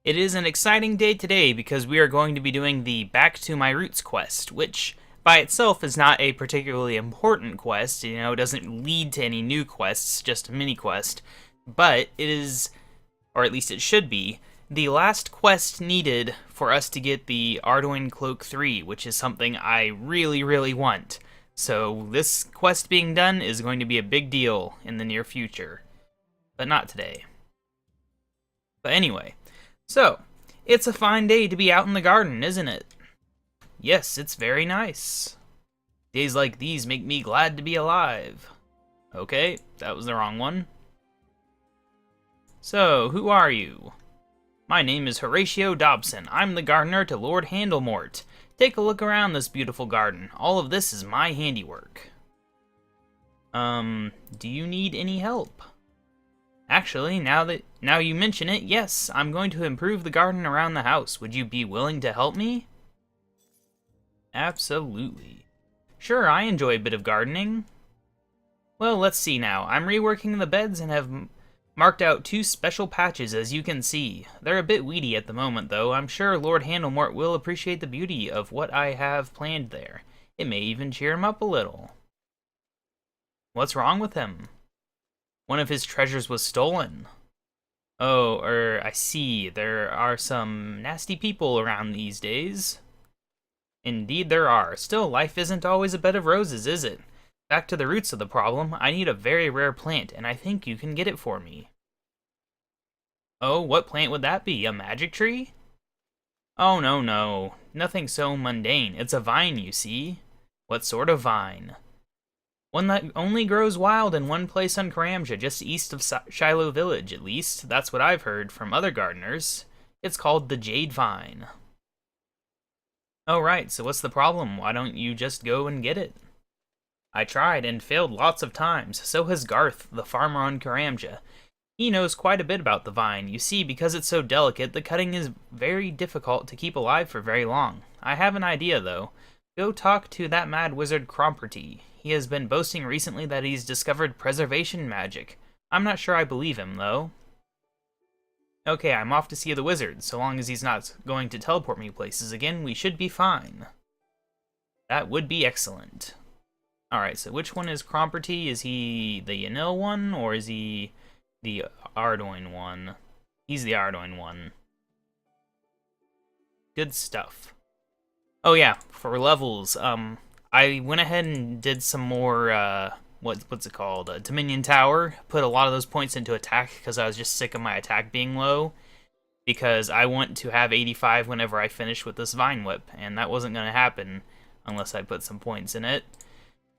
It is an exciting day today because we are going to be doing the Back to My Roots quest, which by itself is not a particularly important quest. It doesn't lead to any new quests, just a mini quest. But it is, or at least it should be, the last quest needed for us to get the Arduin Cloak 3, which is something I really, really want. So this quest being done is going to be a big deal in the near future. But not today. But anyway. So, it's a fine day to be out in the garden, isn't it? Yes, it's very nice. Days like these make me glad to be alive. Okay, that was the wrong one. So, who are you? My name is Horatio Dobson. I'm the gardener to Lord Handlemort. Take a look around this beautiful garden. All of this is my handiwork. Do you need any help? Actually, now you mention it, yes, I'm going to improve the garden around the house. Would you be willing to help me? Absolutely. Sure, I enjoy a bit of gardening. Well, let's see now. I'm reworking the beds and have marked out 2 special patches, as you can see. They're a bit weedy at the moment, though. I'm sure Lord Handlemort will appreciate the beauty of what I have planned there. It may even cheer him up a little. What's wrong with him? One of his treasures was stolen. Oh, I see. There are some nasty people around these days. Indeed there are. Still, life isn't always a bed of roses, is it? Back to the roots of the problem, I need a very rare plant, and I think you can get it for me. Oh, what plant would that be? A magic tree? Oh, no. Nothing so mundane. It's a vine, you see. What sort of vine? One that only grows wild in one place on Karamja, just east of Shiloh Village, at least. That's what I've heard from other gardeners. It's called the Jade Vine. Oh, right, so what's the problem? Why don't you just go and get it? I tried and failed lots of times. So has Garth, the farmer on Karamja. He knows quite a bit about the vine. You see, because it's so delicate, the cutting is very difficult to keep alive for very long. I have an idea, though. Go talk to that mad wizard Cromperty. He has been boasting recently that he's discovered preservation magic. I'm not sure I believe him, though. Okay, I'm off to see the wizard. So long as he's not going to teleport me places again, we should be fine. That would be excellent. Alright, so which one is Cromperty? Is he the Yanil one, or is he the Arduin one? He's the Arduin one. Good stuff. Oh yeah, for levels, I went ahead and did some more, what's it called? Dominion Tower. Put a lot of those points into attack because I was just sick of my attack being low. Because I want to have 85 whenever I finish with this Vine Whip, and that wasn't going to happen unless I put some points in it.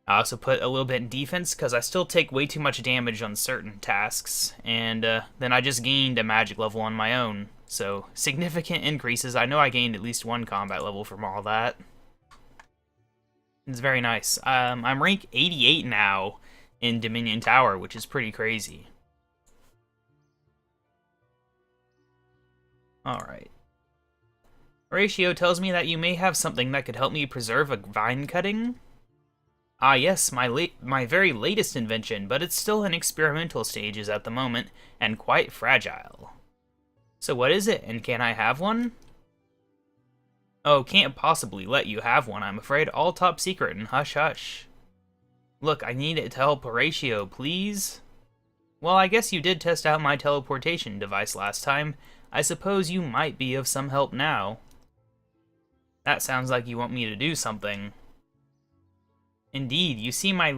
I also put a little bit in defense because I still take way too much damage on certain tasks, and then I just gained a magic level on my own. So, significant increases. I know I gained at least 1 combat level from all that. It's very nice. I'm rank 88 now in Dominion Tower, which is pretty crazy. Alright. Horatio tells me that you may have something that could help me preserve a vine cutting? Ah yes, my very latest invention, but it's still in experimental stages at the moment, and quite fragile. So what is it, and can I have one? Oh, can't possibly let you have one, I'm afraid. All top secret and hush-hush. Look, I need it to help Horatio, please? Well, I guess you did test out my teleportation device last time. I suppose you might be of some help now. That sounds like you want me to do something. Indeed, you see, my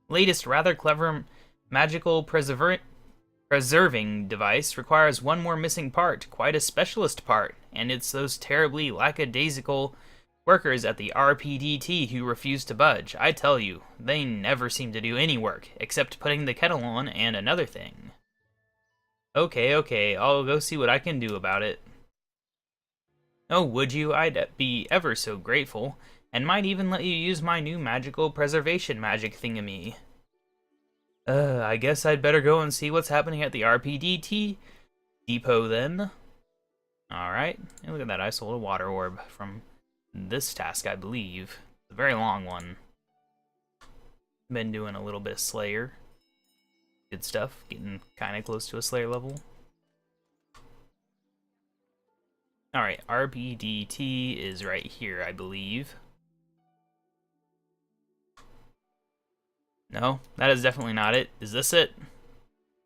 latest rather clever magical preserving device requires one more missing part, quite a specialist part, and it's those terribly lackadaisical workers at the RPDT who refuse to budge. I tell you, they never seem to do any work, except putting the kettle on and another thing. Okay, I'll go see what I can do about it. Oh, would you? I'd be ever so grateful, and might even let you use my new magical preservation magic thingamy. I guess I'd better go and see what's happening at the RPDT depot then. Alright, look at that, I sold a water orb from this task, I believe. It's a very long one. Been doing a little bit of Slayer. Good stuff, getting kinda close to a Slayer level. Alright, RPDT is right here, I believe. No, that is definitely not it. Is this it?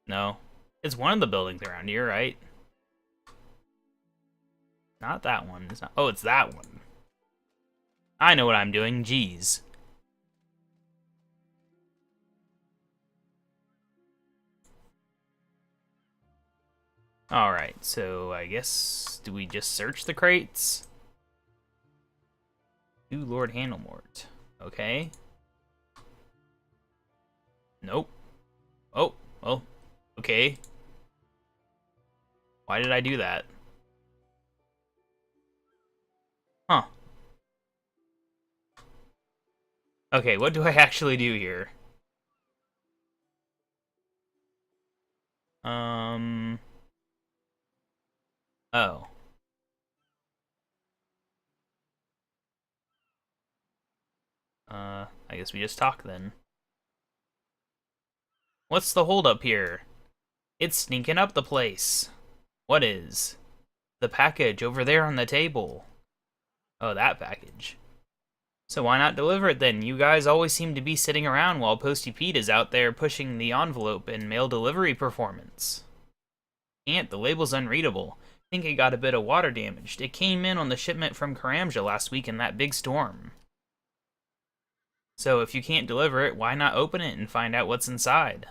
No. It's one of the buildings around here, right? Not that one. It's not. Oh, it's that one. I know what I'm doing. Jeez. Alright, so I guess... do we just search the crates? Do Lord Handelmort. Okay. Nope. Oh, well, okay. Why did I do that? Huh. Okay, what do I actually do here? Oh. I guess we just talk then. What's the holdup here? It's sneaking up the place. What is? The package over there on the table. Oh, that package. So why not deliver it then? You guys always seem to be sitting around while Posty Pete is out there pushing the envelope in mail delivery performance. Can't, the label's unreadable. I think it got a bit of water damaged. It came in on the shipment from Karamja last week in that big storm. So if you can't deliver it, why not open it and find out what's inside?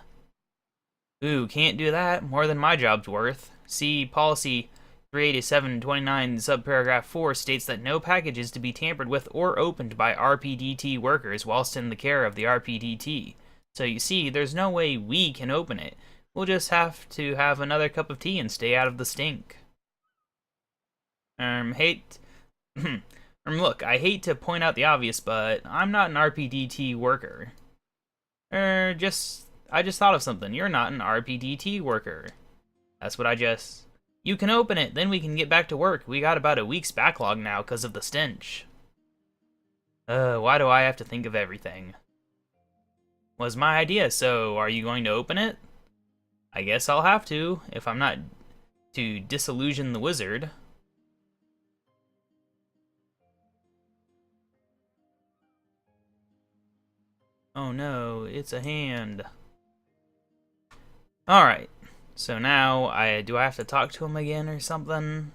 Ooh, can't do that. More than my job's worth. See, policy 38729 subparagraph 4 states that no package is to be tampered with or opened by RPDT workers whilst in the care of the RPDT. So you see, there's no way we can open it. We'll just have to have another cup of tea and stay out of the stink. Look, I hate to point out the obvious, but I'm not an RPDT worker. I just thought of something. You're not an RPDT worker. That's what I just... You can open it, then we can get back to work. We got about a week's backlog now because of the stench. Why do I have to think of everything? Was my idea, so are you going to open it? I guess I'll have to, if I'm not to disillusion the wizard. Oh no, it's a hand. Alright, so now do I have to talk to him again or something?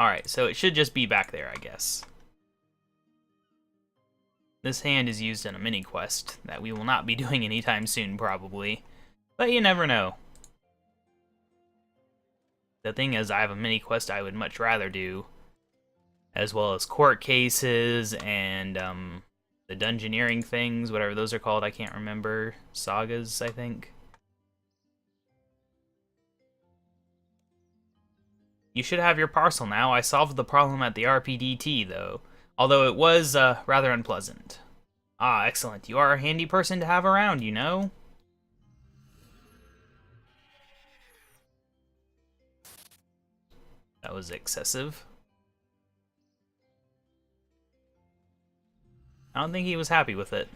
Alright, so it should just be back there, I guess. This hand is used in a mini quest that we will not be doing anytime soon, probably. But you never know. The thing is, I have a mini quest I would much rather do, as well as court cases and the dungeoneering things, whatever those are called, I can't remember. Sagas, I think. You should have your parcel now. I solved the problem at the RPDT, though, although it was rather unpleasant. Ah, excellent. You are a handy person to have around, you know? That was excessive. I don't think he was happy with it.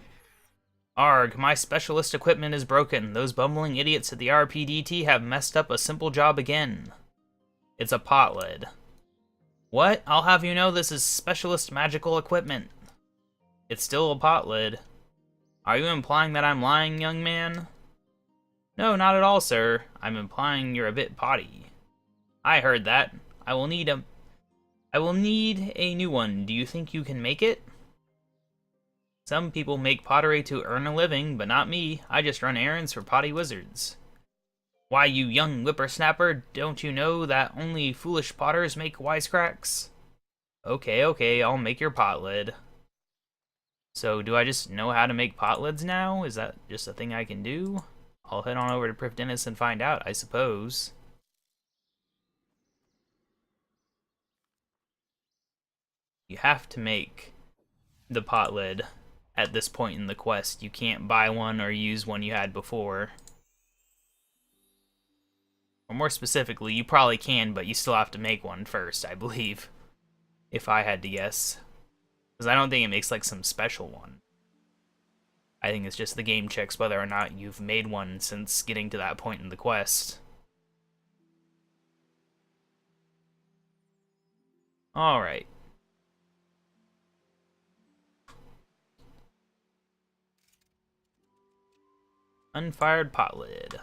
Arg, my specialist equipment is broken. Those bumbling idiots at the RPDT have messed up a simple job again. It's a pot lid. What? I'll have you know this is specialist magical equipment. It's still a pot lid. Are you implying that I'm lying, young man? No, not at all, sir. I'm implying you're a bit potty. I heard that. I will need a new one. Do you think you can make it? Some people make pottery to earn a living, but not me. I just run errands for potty wizards. Why, you young whippersnapper, don't you know that only foolish potters make wisecracks? Okay, I'll make your pot lid. So, do I just know how to make pot lids now? Is that just a thing I can do? I'll head on over to Priv Dennis and find out, I suppose. You have to make the pot lid at this point in the quest. You can't buy one or use one you had before. Or more specifically, you probably can, but you still have to make one first, I believe. If I had to guess. Because I don't think it makes like some special one. I think it's just the game checks whether or not you've made one since getting to that point in the quest. Alright. Unfired pot lid.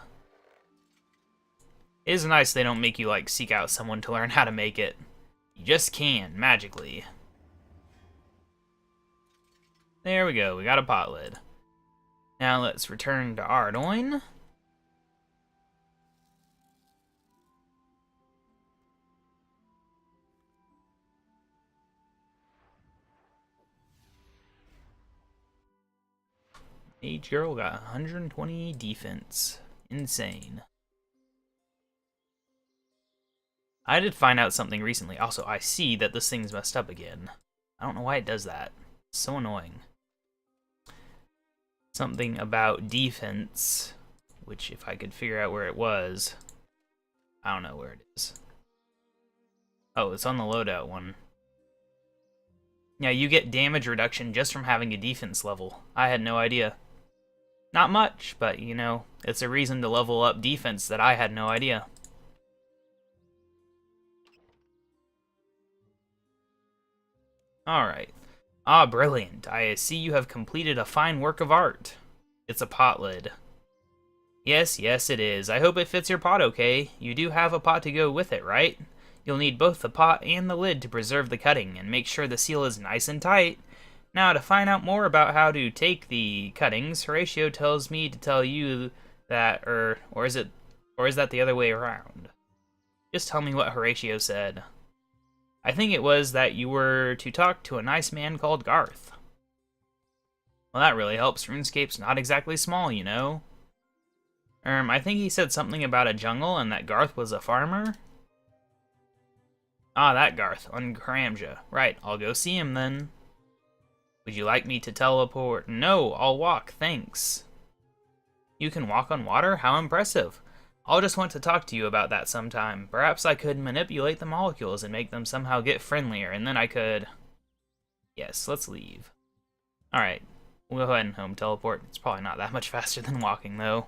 It is nice they don't make you, like, seek out someone to learn how to make it. You just can, magically. There we go, we got a pot lid. Now let's return to Ardoin. Mage Girl got 120 defense. Insane. I did find out something recently. Also, I see that this thing's messed up again. I don't know why it does that. It's so annoying. Something about defense, which if I could figure out where it was, I don't know where it is. Oh, it's on the loadout one. Yeah, you get damage reduction just from having a defense level. I had no idea. Not much, but you know, it's a reason to level up defense that I had no idea. Alright. Ah, brilliant. I see you have completed a fine work of art. It's a pot lid. Yes, yes it is. I hope it fits your pot okay. You do have a pot to go with it, right? You'll need both the pot and the lid to preserve the cutting and make sure the seal is nice and tight. Now, to find out more about how to take the cuttings, Horatio tells me to tell you that, or is that the other way around? Just tell me what Horatio said. I think it was that you were to talk to a nice man called Garth. Well, that really helps. RuneScape's not exactly small, you know. I think he said something about a jungle and that Garth was a farmer. Ah, that Garth, Unkramja. Right, I'll go see him then. Would you like me to teleport? No, I'll walk, thanks. You can walk on water? How impressive. I'll just want to talk to you about that sometime. Perhaps I could manipulate the molecules and make them somehow get friendlier, and then I could... Yes, let's leave. Alright, we'll go ahead and home teleport. It's probably not that much faster than walking, though.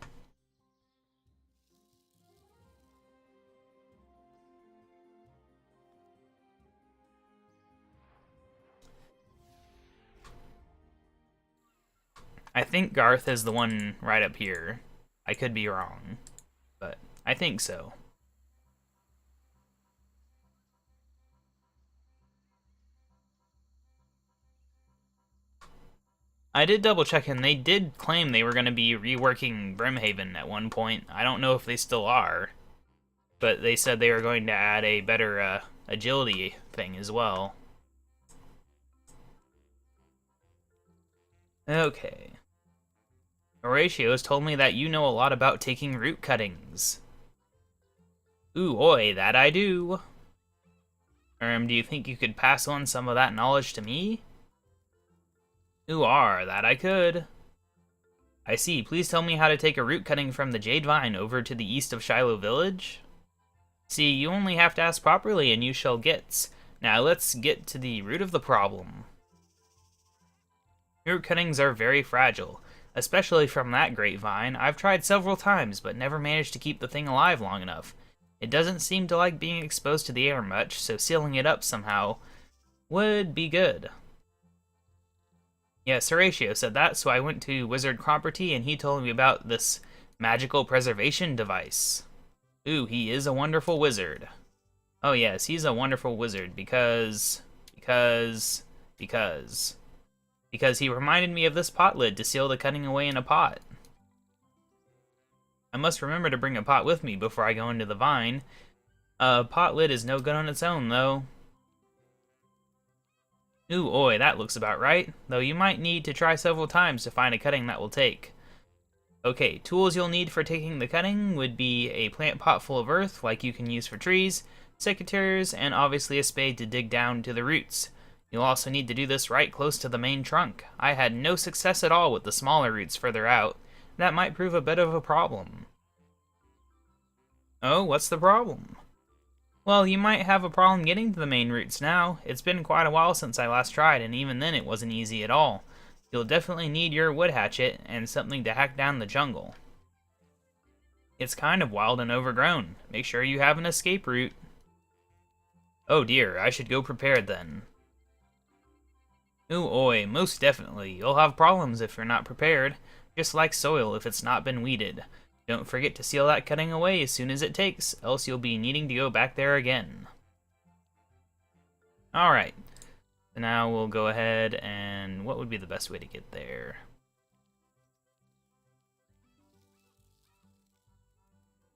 I think Garth is the one right up here. I could be wrong, but I think so. I did double check and they did claim they were going to be reworking Brimhaven at one point. I don't know if they still are, but they said they were going to add a better agility thing as well. Okay. Horatio has told me that you know a lot about taking root cuttings. Ooh, oi, that I do. Do you think you could pass on some of that knowledge to me? Ooh, that I could. I see, please tell me how to take a root cutting from the Jade Vine over to the east of Shiloh Village. See, you only have to ask properly and you shall get. Now let's get to the root of the problem. Root cuttings are very fragile. Especially from that great vine. I've tried several times, but never managed to keep the thing alive long enough. It doesn't seem to like being exposed to the air much, so sealing it up somehow would be good. Yes, Horatio said that, so I went to Wizard Cromperty and he told me about this magical preservation device. Ooh, he is a wonderful wizard. Oh yes, he's a wonderful wizard because he reminded me of this pot lid to seal the cutting away in a pot. I must remember to bring a pot with me before I go into the vine. A pot lid is no good on its own, though. Ooh, oi, that looks about right, though you might need to try several times to find a cutting that will take. Okay, tools you'll need for taking the cutting would be a plant pot full of earth, like you can use for trees, secateurs, and obviously a spade to dig down to the roots. You'll also need to do this right close to the main trunk. I had no success at all with the smaller roots further out. That might prove a bit of a problem. Oh, what's the problem? Well, you might have a problem getting to the main roots now. It's been quite a while since I last tried, and even then it wasn't easy at all. You'll definitely need your wood hatchet and something to hack down the jungle. It's kind of wild and overgrown. Make sure you have an escape route. Oh dear, I should go prepared then. Ooh, oi, most definitely. You'll have problems if you're not prepared. Just like soil if it's not been weeded. Don't forget to seal that cutting away as soon as it takes, else you'll be needing to go back there again. Alright. So now we'll go ahead and... what would be the best way to get there?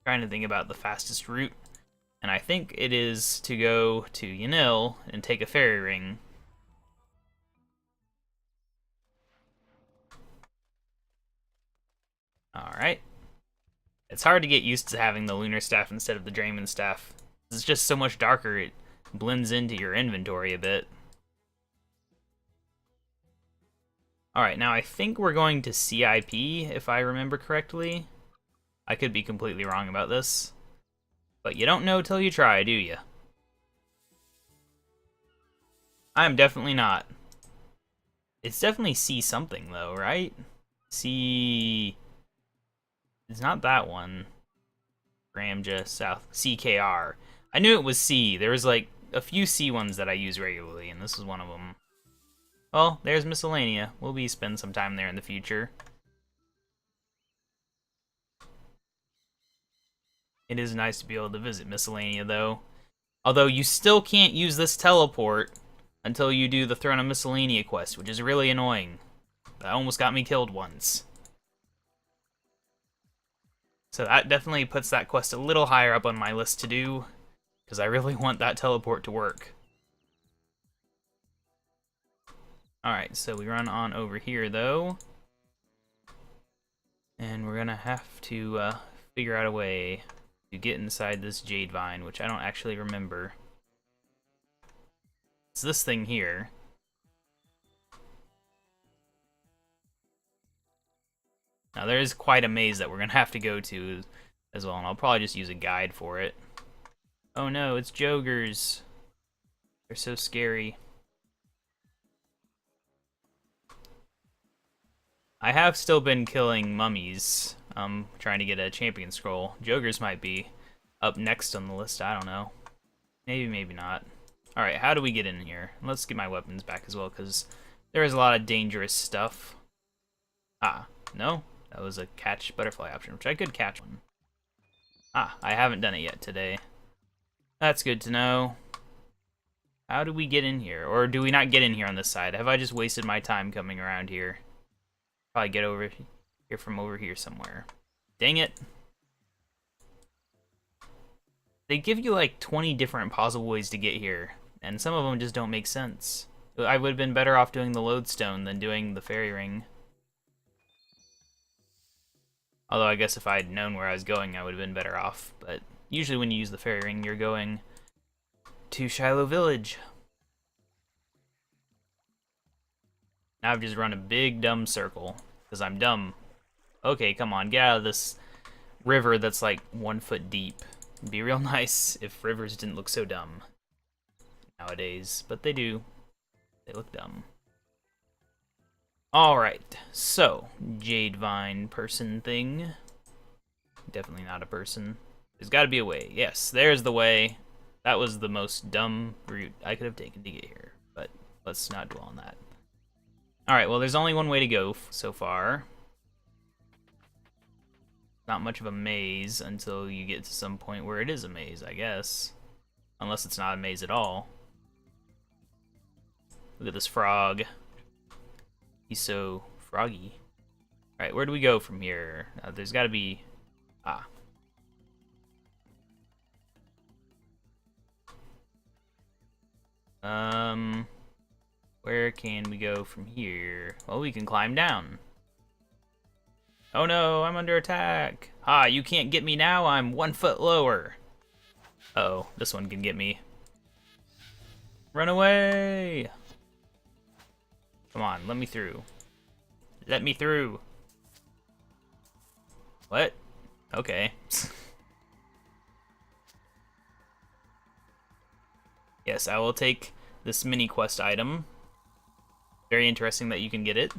Trying to think about the fastest route. And I think it is to go to Yanil and take a fairy ring. Alright. It's hard to get used to having the lunar staff instead of the Draymond staff. It's just so much darker, it blends into your inventory a bit. Alright, now I think we're going to CIP, if I remember correctly. I could be completely wrong about this. But you don't know till you try, do you? I'm definitely not. It's definitely C something, though, right? C... It's not that one. Ramja South. CKR. I knew it was C. There was, like, a few C ones that I use regularly, and this is one of them. Well, there's Miscellanea. We'll be spending some time there in the future. It is nice to be able to visit Miscellanea, though. Although you still can't use this teleport until you do the Throne of Miscellanea quest, which is really annoying. That almost got me killed once. So that definitely puts that quest a little higher up on my list to do, because I really want that teleport to work. Alright, so we run on over here, though. And we're gonna have to figure out a way to get inside this jade vine, which I don't actually remember. It's this thing here. Now there is quite a maze that we're gonna have to go to as well, and I'll probably just use a guide for it. Oh no, it's Jogers. They're so scary. I have still been killing mummies, trying to get a champion scroll. Jogers might be up next on the list, I don't know. Maybe, maybe not. Alright, how do we get in here? Let's get my weapons back as well, because there is a lot of dangerous stuff. Ah, no? That was a catch butterfly option, which I could catch one. Ah, I haven't done it yet today. That's good to know. How do we get in here? Or do we not get in here on this side? Have I just wasted my time coming around here? Probably get over here from over here somewhere. Dang it. They give you like 20 different possible ways to get here, and some of them just don't make sense. I would have been better off doing the lodestone than doing the fairy ring. Although I guess if I had known where I was going, I would have been better off. But usually when you use the fairy ring, you're going to Shiloh Village. Now I've just run a big dumb circle, because I'm dumb. Okay, come on, get out of this river that's like 1 foot deep. It'd be real nice if rivers didn't look so dumb nowadays, but they do. They look dumb. Alright, so, Jade Vine person thing. Definitely not a person. There's gotta be a way. Yes, there's the way. That was the most dumb route I could have taken to get here, but let's not dwell on that. Alright, well, there's only one way to go so far. Not much of a maze until you get to some point where it is a maze, I guess. Unless it's not a maze at all. Look at this frog. He's so froggy. Alright, where do we go from here? There's gotta be... Ah. Where can we go from here? Well, we can climb down. Oh no, I'm under attack. Ah, you can't get me now, I'm 1 foot lower. Uh-oh, this one can get me. Run away! Come on, let me through. Let me through. What? Okay. Yes, I will take this mini quest item. Very interesting that you can get it.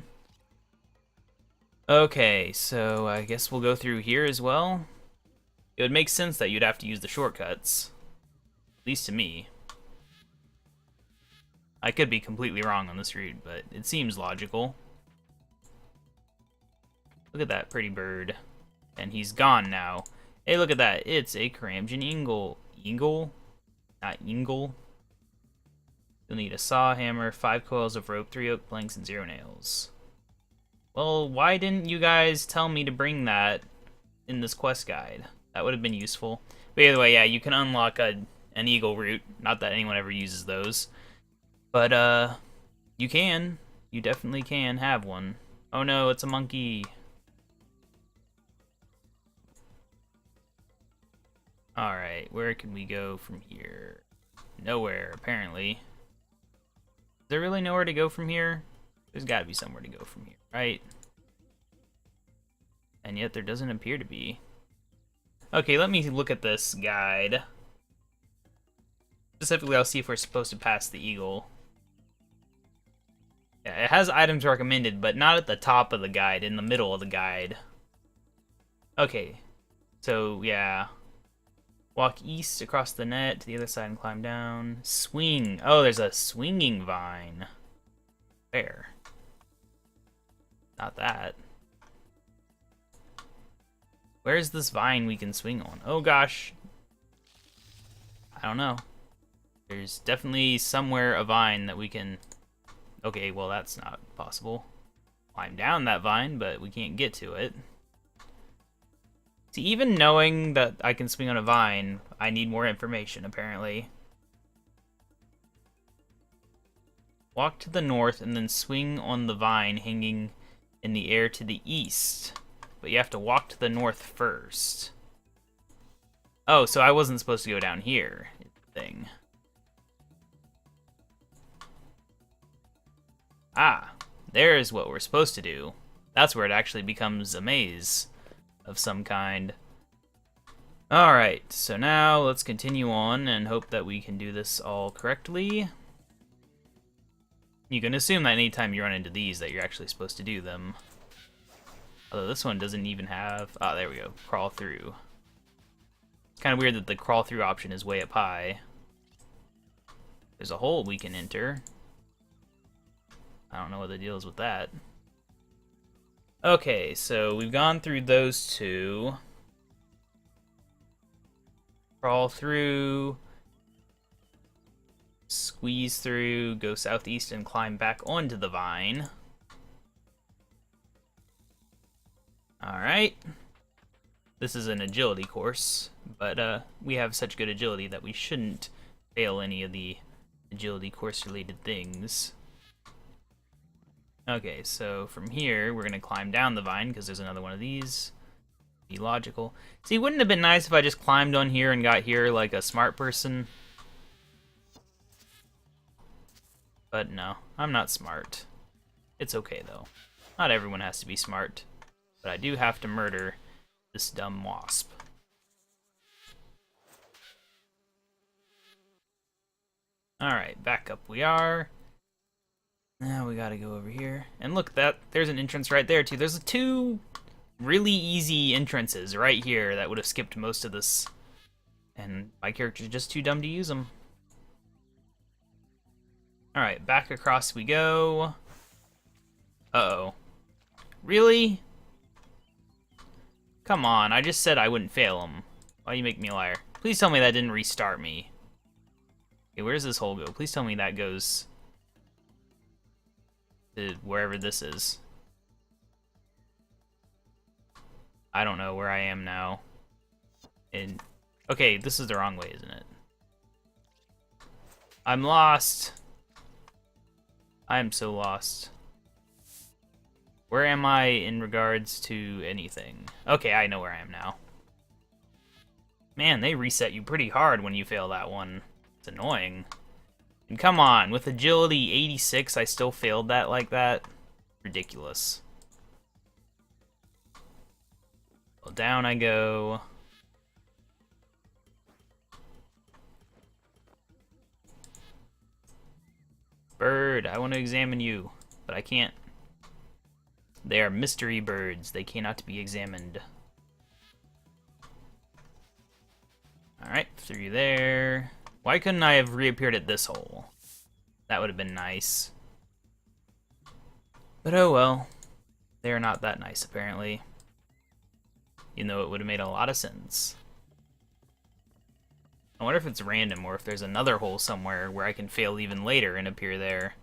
Okay, so I guess we'll go through here as well. It would make sense that you'd have to use the shortcuts. At least to me. I could be completely wrong on this route, but it seems logical. Look at that pretty bird. And he's gone now. Hey, look at that. It's a Caramjan Ingle. Ingle? Not Ingle. You'll need a saw, hammer, 5 coils of rope, 3 oak planks, and 0 nails. Well, why didn't you guys tell me to bring that in this quest guide? That would have been useful. But either way, yeah, you can unlock an eagle route. Not that anyone ever uses those. But, you can. You definitely can have one. Oh no, it's a monkey. Alright, where can we go from here? Nowhere, apparently. Is there really nowhere to go from here? There's gotta be somewhere to go from here, right? And yet there doesn't appear to be. Okay, let me look at this guide. Specifically, I'll see if we're supposed to pass the eagle. Yeah, it has items recommended, but not at the top of the guide, in the middle of the guide. Okay, so yeah. Walk east across the net to the other side and climb down. Swing. Oh, there's a swinging vine. Where? Not that. Where's this vine we can swing on? Oh gosh. I don't know. There's definitely somewhere a vine that we can... Okay, well that's not possible. Climb down that vine, but we can't get to it. See, even knowing that I can swing on a vine, I need more information, apparently. Walk to the north and then swing on the vine hanging in the air to the east. But you have to walk to the north first. Oh, so I wasn't supposed to go down here. Thing. Ah, there's what we're supposed to do. That's where it actually becomes a maze of some kind. Alright, so now let's continue on and hope that we can do this all correctly. You can assume that anytime you run into these that you're actually supposed to do them. Although this one doesn't even have... Ah, there we go. Crawl through. It's kind of weird that the crawl through option is way up high. There's a hole we can enter. I don't know what the deal is with that. Okay, so we've gone through those two. Crawl through. Squeeze through, go southeast and climb back onto the vine. Alright. This is an agility course, but we have such good agility that we shouldn't fail any of the agility course related things. Okay, so from here, we're going to climb down the vine, because there's another one of these. Be logical. See, wouldn't it have been nice if I just climbed on here and got here like a smart person? But no, I'm not smart. It's okay, though. Not everyone has to be smart. But I do have to murder this dumb wasp. Alright, back up we are. Now we gotta go over here. And look, there's an entrance right there, too. There's two really easy entrances right here that would have skipped most of this. And my character's just too dumb to use them. Alright, back across we go. Uh-oh. Really? Come on, I just said I wouldn't fail him. Why you make me a liar? Please tell me that didn't restart me. Okay, where's this hole go? Please tell me that goes to wherever this is. I don't know where I am now. Okay, this is the wrong way, isn't it? I'm lost. I'm so lost. Where am I in regards to anything? Okay, I know where I am now. Man, they reset you pretty hard when you fail that one. It's annoying. And come on, with agility 86, I still failed that like that? Ridiculous. Well, down I go. Bird, I want to examine you, but I can't. They are mystery birds. They cannot be examined. Alright, through there. Why couldn't I have reappeared at this hole? That would have been nice. But oh well. They're not that nice, apparently. Even though it would have made a lot of sense. I wonder if it's random, or if there's another hole somewhere where I can fail even later and appear there.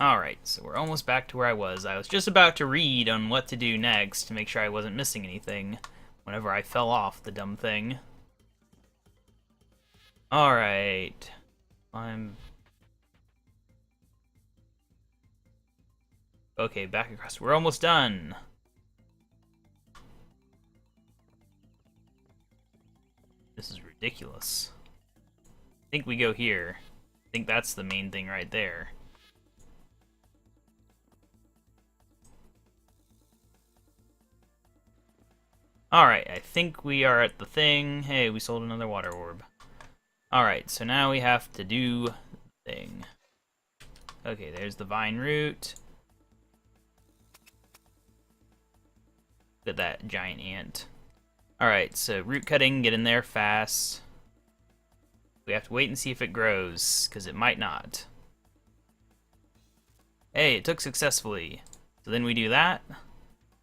Alright, so we're almost back to where I was. I was just about to read on what to do next to make sure I wasn't missing anything whenever I fell off the dumb thing. Alright. Okay, back across. We're almost done. This is ridiculous. I think we go here. I think that's the main thing right there. Alright, I think we are at the thing. Hey, we sold another water orb. Alright, so now we have to do the thing. Okay, there's the vine root. Look at that giant ant. Alright, so root cutting, get in there fast. We have to wait and see if it grows, because it might not. Hey, it took successfully. So then we do that.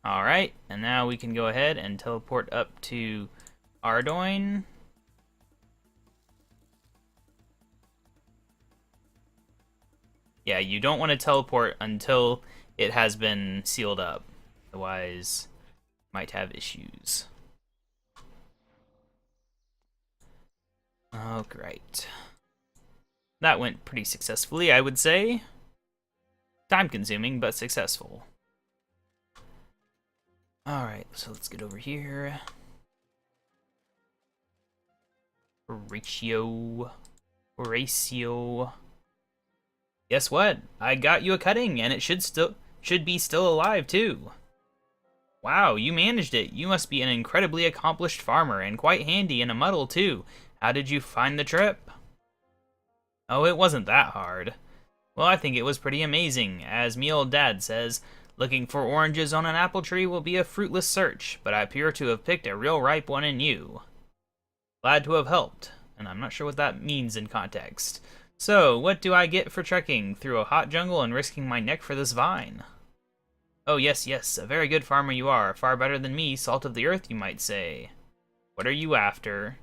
Alright, and now we can go ahead and teleport up to Ardoin. Yeah, you don't want to teleport until it has been sealed up. Otherwise, might have issues. Oh, great. That went pretty successfully, I would say. Time-consuming, but successful. Alright, so let's get over here. Horatio. Guess what? I got you a cutting, and it should be still alive, too. Wow, you managed it. You must be an incredibly accomplished farmer, and quite handy in a muddle, too. How did you find the trip? Oh, it wasn't that hard. Well, I think it was pretty amazing. As me old dad says, looking for oranges on an apple tree will be a fruitless search, but I appear to have picked a real ripe one in you. Glad to have helped, and I'm not sure what that means in context. So, what do I get for trekking through a hot jungle and risking my neck for this vine? Oh, yes, yes, a very good farmer you are. Far better than me, salt of the earth, you might say. What are you after?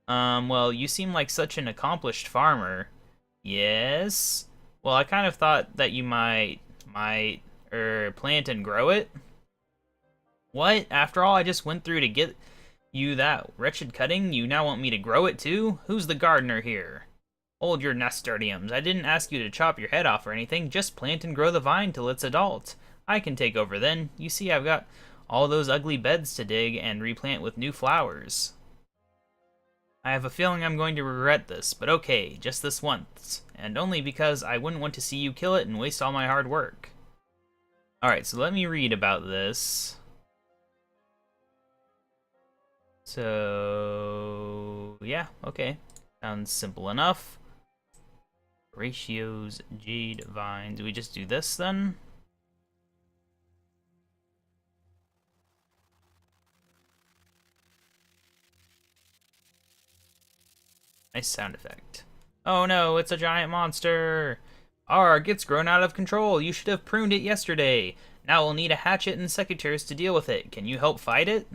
Well, you seem like such an accomplished farmer. Yes? Well, I kind of thought that you might plant and grow it. What? After all I just went through to get you that wretched cutting, you now want me to grow it too? Who's the gardener here? Hold your nasturtiums. I didn't ask you to chop your head off or anything, just plant and grow the vine till it's adult. I can take over then. You see, I've got all those ugly beds to dig and replant with new flowers. I have a feeling I'm going to regret this, but okay, just this once, and only because I wouldn't want to see you kill it and waste all my hard work. Alright, so let me read about this. So, yeah, okay. Sounds simple enough. Ratios, jade vines. Do we just do this then? Nice sound effect. Oh no, it's a giant monster! Arg, it's grown out of control. You should have pruned it yesterday. Now we'll need a hatchet and secateurs to deal with it. Can you help fight it?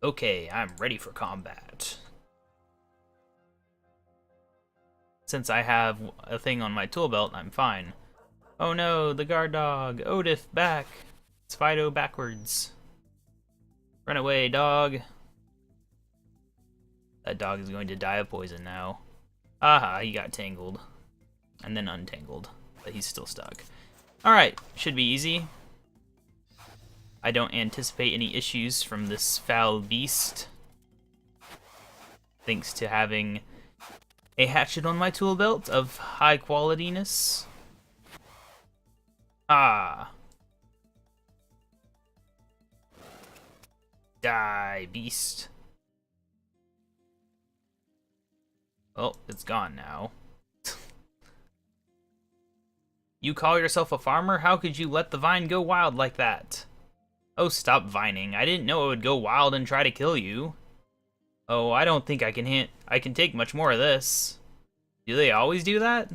Okay, I'm ready for combat. Since I have a thing on my tool belt, I'm fine. Oh no, the guard dog. Odif, back. It's Fido backwards. Run away, dog. That dog is going to die of poison now. Aha, he got tangled. And then untangled. But he's still stuck. Alright, should be easy. I don't anticipate any issues from this foul beast. Thanks to having a hatchet on my tool belt of high qualityness. Ah. Die, beast. Well, it's gone now. You call yourself a farmer? How could you let the vine go wild like that? Oh, stop vining. I didn't know it would go wild and try to kill you. Oh, I don't think I can take much more of this. Do they always do that?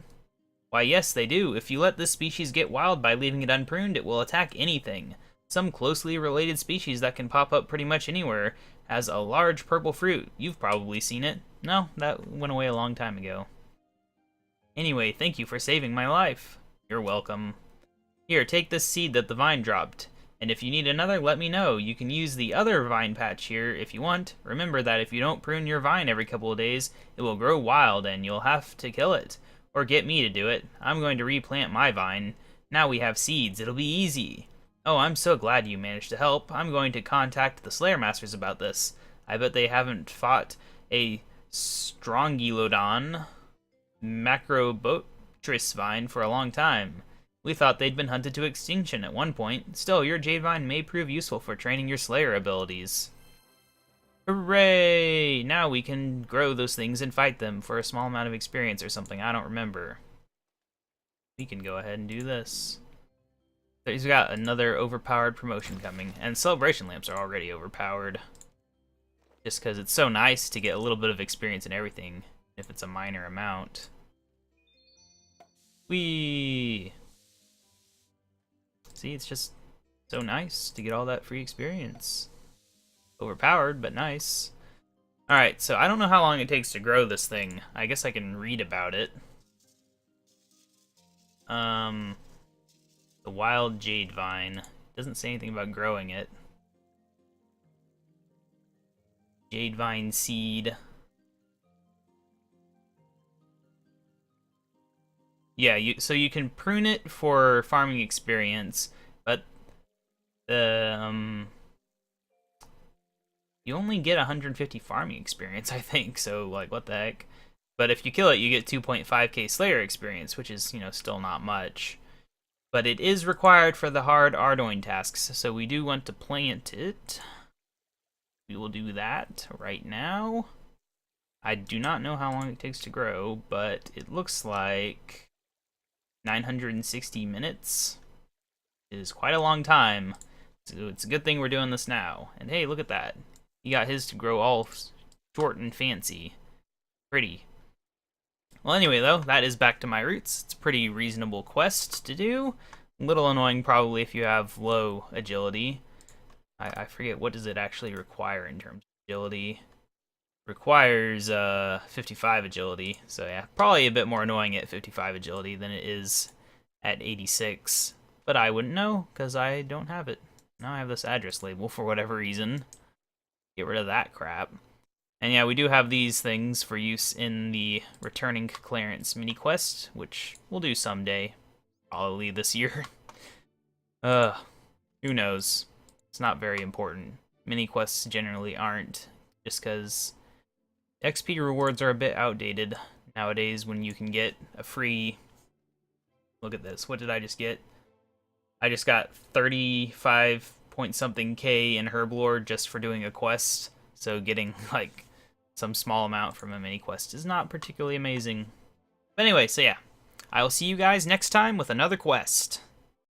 Why, yes, they do. If you let this species get wild by leaving it unpruned, it will attack anything. Some closely related species that can pop up pretty much anywhere has a large purple fruit. You've probably seen it. No, that went away a long time ago. Anyway, thank you for saving my life. You're welcome. Here, take this seed that the vine dropped. And if you need another, let me know. You can use the other vine patch here if you want. Remember that if you don't prune your vine every couple of days, it will grow wild and you'll have to kill it. Or get me to do it. I'm going to replant my vine. Now we have seeds. It'll be easy. Oh, I'm so glad you managed to help. I'm going to contact the Slayer Masters about this. I bet they haven't fought a Strongylodon macrobotris vine for a long time. We thought they'd been hunted to extinction at one point. Still, your jade vine may prove useful for training your Slayer abilities. Hooray! Now we can grow those things and fight them for a small amount of experience or something. I don't remember. We can go ahead and do this. He's got another overpowered promotion coming, and celebration lamps are already overpowered. Just because it's so nice to get a little bit of experience in everything, if it's a minor amount. Whee! See, it's just so nice to get all that free experience. Overpowered, but nice. Alright, so I don't know how long it takes to grow this thing. I guess I can read about it. The wild jade vine. Doesn't say anything about growing it. Jade vine seed. Yeah, so you can prune it for farming experience, but you only get 150 farming experience, I think. So like, what the heck? But if you kill it, you get 2.5k Slayer experience, which is, still not much. But it is required for the hard Ardoin tasks, so we do want to plant it. We will do that right now. I do not know how long it takes to grow, but it looks like 960 minutes is quite a long time. So it's a good thing we're doing this now. And hey, look at that. He got his to grow all short and fancy. Pretty. Well, anyway, though, that is back to my roots. It's a pretty reasonable quest to do. A little annoying, probably, if you have low agility. I forget, what does it actually require in terms of agility? Requires 55 agility, so yeah, probably a bit more annoying at 55 agility than it is at 86. But I wouldn't know, because I don't have it. Now I have this address label for whatever reason. Get rid of that crap. And yeah, we do have these things for use in the Returning Clarence mini quest, which we'll do someday. Probably this year. Who knows? It's not very important. Mini quests generally aren't, just because XP rewards are a bit outdated nowadays when you can get a free... Look at this. What did I just get? I just got 35 point something K in Herblore just for doing a quest. So getting, like, some small amount from a mini quest is not particularly amazing. But anyway, so yeah. I will see you guys next time with another quest.